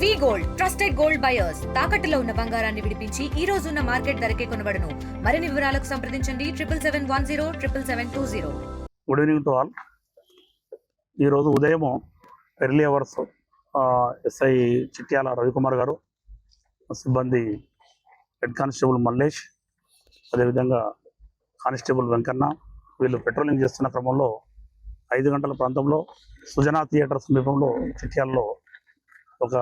వి gold trusted gold buyers తాకట్టులో ఉన్న బంగారాన్ని విడిపించి ఈ రోజు ఉన్న మార్కెట్ ధరకే కొనబడును. మరిన్ని వివరాలకు సంప్రదించండి 7771077720. Good evening to all. ఈరోజు ఉదయం early hours SI Chityala Ravikumar garu, సిబ్బంది హెడ్ కానిస్టేబుల్ మల్లేష్, అదేవిధంగా కానిస్టేబుల్ వెంకన్న వీళ్ళు పెట్రోలింగ్ చేస్తున్న క్రమంలో 5 గంటల ప్రాంతంలో సుజనా థియేటర్ సమీపంలో చిట్యాలలో ఒక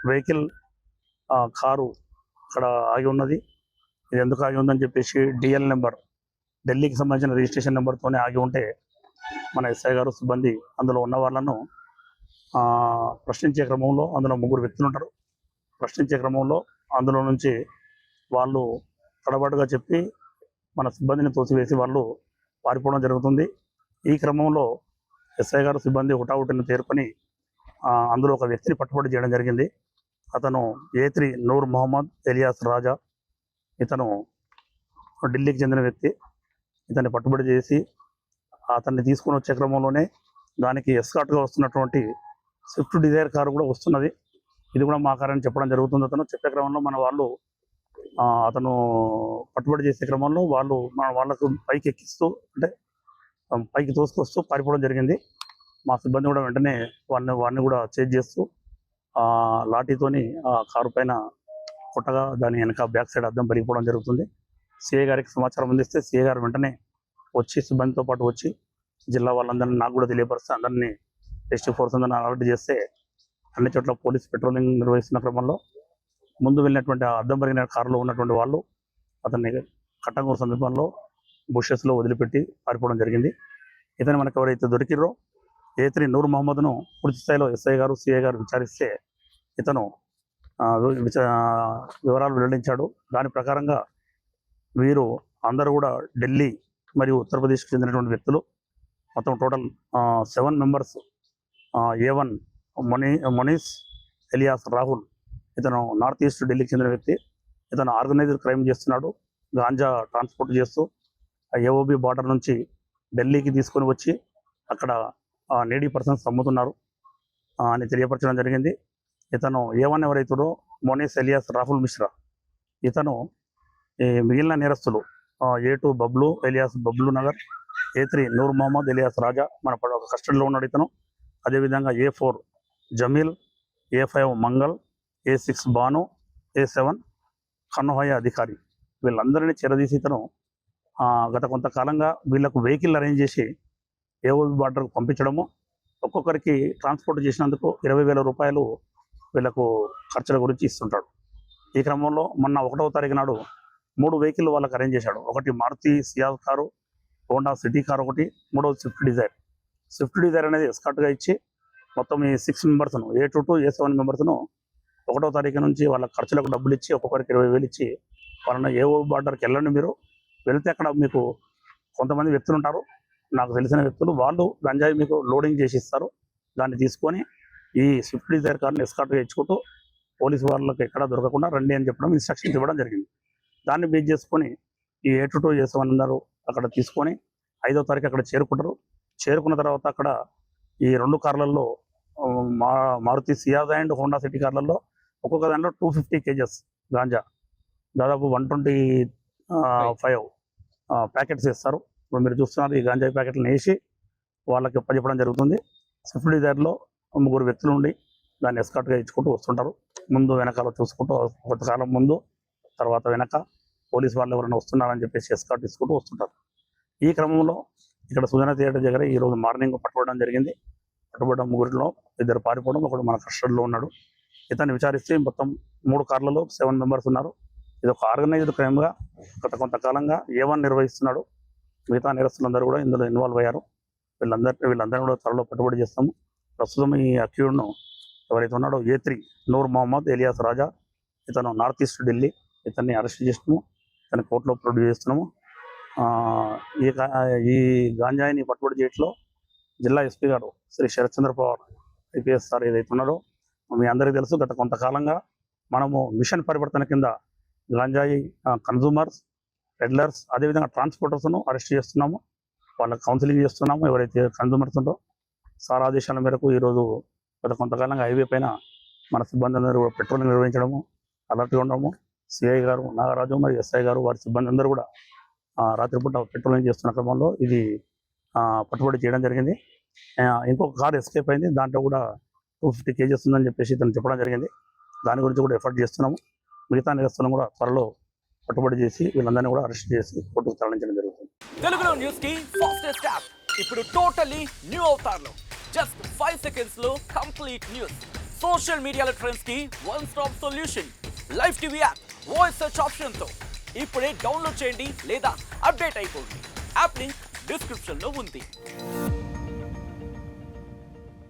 వెహికల్ కారు అక్కడ ఆగి ఉన్నది. ఇది ఎందుకు ఆగి ఉందని చెప్పేసి డిఎల్ నెంబర్, ఢిల్లీకి సంబంధించిన రిజిస్ట్రేషన్ నెంబర్తోనే ఆగి ఉంటే మన ఎస్ఐ గారు సిబ్బంది అందులో ఉన్న వాళ్ళను ప్రశ్నించే క్రమంలో, అందులో 3 వ్యక్తులు ఉంటారు. ప్రశ్నించే క్రమంలో అందులో నుంచి వాళ్ళు తడబాటుగా చెప్పి మన సిబ్బందిని తోసివేసి వాళ్ళు పారిపోవడం జరుగుతుంది. ఈ క్రమంలో ఎస్ఐ గారు సిబ్బంది హుటాహుటిని తేరుకొని అందులో ఒక వ్యక్తిని పట్టుబడి చేయడం జరిగింది. అతను A3 నూర్ మొహమ్మద్ ఎలియాస్ రాజా. ఇతను ఢిల్లీకి చెందిన వ్యక్తి. ఇతన్ని పట్టుబడి చేసి అతన్ని తీసుకొని వచ్చే క్రమంలోనే దానికి ఎస్కార్ట్గా వస్తున్నటువంటి స్విఫ్ట్ డిజైర్ కారు కూడా వస్తున్నది. ఇది కూడా మా కారు అని చెప్పడం జరుగుతుంది. అతను చెప్పే క్రమంలో మన వాళ్ళు అతను పట్టుబడి చేసే క్రమంలో వాళ్ళకు పైకి ఎక్కిస్తూ, అంటే పైకి తోసుకొస్తూ పారిపోవడం జరిగింది. మా సిబ్బంది కూడా వెంటనే వాడిని కూడా చేజ్ చేస్తూ లాఠీతోని ఆ కారు పైన కొట్టగా దాని వెనక బ్యాక్ సైడ్ అద్దం పెరిగిపోవడం జరుగుతుంది. సిఐ గారికి సమాచారం అందిస్తే సిఐ గారు వెంటనే వచ్చి సిబ్బందితో పాటు వచ్చి జిల్లా వాళ్ళందరినీ నాకు కూడా తెలియపరిస్తే అందరినీ డిస్ట్రిక్ట్ ఫోర్స్ అందరినీ అలర్ట్ చేస్తే అన్ని చోట్ల పోలీస్ పెట్రోలింగ్ నిర్వహిస్తున్న క్రమంలో ముందు వెళ్ళినటువంటి ఆ అద్దం పెరిగిన కారులో ఉన్నటువంటి వాళ్ళు అతన్ని కట్టంగూరు సమీపంలో బుషెస్లో వదిలిపెట్టి పారిపోవడం జరిగింది. ఇతను మనకు ఎవరైతే దొరికిరో A3 నూర్ మొహమ్మద్ను పూర్తి స్థాయిలో ఎస్ఐ గారు, సిఐ గారు విచారిస్తే ఇతను వివరాలు వెల్లడించాడు. దాని ప్రకారంగా వీరు అందరూ కూడా ఢిల్లీ మరియు ఉత్తరప్రదేశ్కి చెందినటువంటి వ్యక్తులు. మొత్తం total 7 members. A1 Manish alias Rahul, ఇతను నార్త్ ఈస్ట్ ఢిల్లీకి చెందిన వ్యక్తి. ఇతను ఆర్గనైజ్డ్ క్రైమ్ చేస్తున్నాడు. గాంజా ట్రాన్స్పోర్ట్ చేస్తూ AOB బార్డర్ నుంచి ఢిల్లీకి తీసుకొని వచ్చి అక్కడ నీడీ పర్సన్స్ అమ్ముతున్నారు అని తెలియపరచడం జరిగింది. ఇతను A1 ఎవరైతుందో మనీష్ ఎలియాస్ రాహుల్ మిశ్రా, ఇతను ఈ మిగిలిన నేరస్తులు A2 Bablu alias Bablu Nagar, A3 Noor Mohammad alias Raja మన కస్టడీలో ఉన్నాడు ఇతను. అదేవిధంగా A4 Jameel, A5 Mangal, A6 Banu, A7 కన్హోయ అధికారి, వీళ్ళందరినీ చెరదీసి ఇతను గత కొంతకాలంగా వీళ్ళకు వెహికల్ అరేంజ్ చేసి AOB బార్డర్కు పంపించడము, ఒక్కొక్కరికి ట్రాన్స్పోర్ట్ చేసినందుకు 20,000 రూపాయలు వీళ్ళకు ఖర్చుల గురించి ఇస్తుంటాడు. ఈ క్రమంలో మొన్న 1వ తారీఖు నాడు 3 వెహికల్ వాళ్ళకి అరేంజ్ చేశాడు. ఒకటి Maruti Ciaz car, Honda City car ఒకటి, 3వది స్విఫ్ట్ డిజైర్. స్విఫ్ట్ డిజైర్ అనేది ఎస్కార్ట్గా ఇచ్చి మొత్తం ఈ 6 మెంబర్స్ను A2 to A7 మెంబర్స్ను 1వ తారీఖు నుంచి వాళ్ళ ఖర్చులకు డబ్బులు ఇచ్చి ఒక్కొక్కరికి 20,000 ఇచ్చి వాళ్ళని AOB బార్డర్కి వెళ్ళండి, మీరు వెళితే అక్కడ మీకు కొంతమంది వ్యక్తులు ఉంటారు, నాకు తెలిసిన వ్యక్తులు, వాళ్ళు గంజాయి మీకు లోడింగ్ చేసి ఇస్తారు. దాన్ని తీసుకొని ఈ స్విఫ్ట్ డిజైర్ కార్ని ఎస్కార్ట్గా ఇచ్చుకుంటూ పోలీసు వాళ్ళకి ఎక్కడా దొరకకుండా రండి అని చెప్పడం, ఇన్స్ట్రక్షన్స్ ఇవ్వడం జరిగింది. దాన్ని బేస్ చేసుకొని ఈ A2 to A7 అందరూ అక్కడ తీసుకొని 5వ తారీఖు అక్కడ చేరుకుంటారు. చేరుకున్న తర్వాత అక్కడ ఈ 2 కార్లలో Maruti Ciaz and Honda City కార్లలో ఒక్కొక్క దాంట్లో 250 kgs గాంజా, దాదాపు 125 ప్యాకెట్స్ వేస్తారు. ఇప్పుడు మీరు చూస్తున్నారు, ఈ గంజాయి ప్యాకెట్లను వేసి వాళ్ళకి చెప్పడం జరుగుతుంది. స్విఫ్ట్ డిజైర్లో 3 వ్యక్తులు ఉండి దాన్ని ఎస్కార్ట్గా ఇచ్చుకుంటూ వస్తుంటారు. ముందు వెనకాల చూసుకుంటూ కొంతకాలం ముందు తర్వాత వెనక పోలీసు వాళ్ళు ఎవరైనా వస్తున్నారని చెప్పేసి ఎస్కార్ట్ తీసుకుంటూ వస్తుంటారు. ఈ క్రమంలో ఇక్కడ సుజనా థియేటర్ దగ్గర ఈరోజు మార్నింగ్ పట్టుకోవడం జరిగింది. పట్టుబడ్డ 3లో 2 పారిపోవడం, ఒకడు మన కస్టడీలో ఉన్నాడు. ఇతన్ని విచారిస్తే మొత్తం 3 కార్లలో 7 మెంబర్స్ ఉన్నారు. ఇది ఒక ఆర్గనైజ్డ్ క్రైమ్గా గత కొంతకాలంగా A1 నిర్వహిస్తున్నాడు. మిగతా నేరస్తులందరూ కూడా ఇందులో ఇన్వాల్వ్ అయ్యారు. వీళ్ళందరినీ కూడా త్వరలో పట్టుబడి చేస్తాము. ప్రస్తుతం ఈ అక్యూడ్ను ఎవరైతే ఉన్నాడో A3 నూర్ మొహమ్మద్ ఎలియాస్ రాజా, ఇతను నార్త్ ఈస్ట్ ఢిల్లీ, ఇతన్ని అరెస్ట్ చేస్తున్నాము, ఇతన్ని కోర్టులో ప్రొడ్యూస్ చేస్తున్నాము. ఈ గాంజాయిని పట్టుబడి చేయట్లో జిల్లా ఎస్పీ గారు శ్రీ శరత్ చంద్ర పవార్ IPS సార్ ఏదైతే ఉన్నాడో మీ అందరికీ తెలుసు. గత కొంతకాలంగా మనము మిషన్ పరివర్తన కింద గాంజాయి కన్జ్యూమర్స్, పెడ్లర్స్, అదేవిధంగా ట్రాన్స్పోర్టర్స్ను అరెస్ట్ చేస్తున్నాము, వాళ్ళకి కౌన్సిలింగ్ చేస్తున్నాము. ఎవరైతే కన్జ్యూమర్స్ ఉందో సార్ ఆదేశాల మేరకు ఈరోజు గత కొంతకాలంగా హైవే పైన మన సిబ్బంది అందరూ కూడా పెట్రోలింగ్ నిర్వహించడము, అలర్ట్గా ఉండడము, సిఐ గారు నాగరాజు మరియు ఎస్ఐ గారు వారి సిబ్బంది అందరూ కూడా రాత్రిపూట పెట్రోలింగ్ చేస్తున్న క్రమంలో ఇది పట్టుబడి చేయడం జరిగింది. ఇంకొక కార్ ఎస్కేప్ అయింది, దాంట్లో కూడా 250 kgs ఉందని చెప్పేసి ఇతను చెప్పడం జరిగింది. దాని గురించి కూడా ఎఫర్ట్ చేస్తున్నాము. మిగతా నేరస్తులను కూడా త్వరలో పట్టుబడి చేసి వీళ్ళందరినీ కూడా అరెస్ట్ చేసి కోర్టుకు తరలించడం జరుగుతుంది. తెలుగులో న్యూస్ కి ఫాస్టెస్ట్ యాప్ ఇప్పుడు టోటలీ న్యూ అవతార్లో జస్ట్ 5 seconds లో కంప్లీట్ న్యూస్, సోషల్ మీడియాలో ట్రెండ్స్ కి one stop solution, live TV app, voice search option తో ఇప్పుడే డౌన్లోడ్ చేయండి లేదా అప్డేట్ అయిపోండి. యాప్ లింక్ డిస్క్రిప్షన్ లో ఉంది.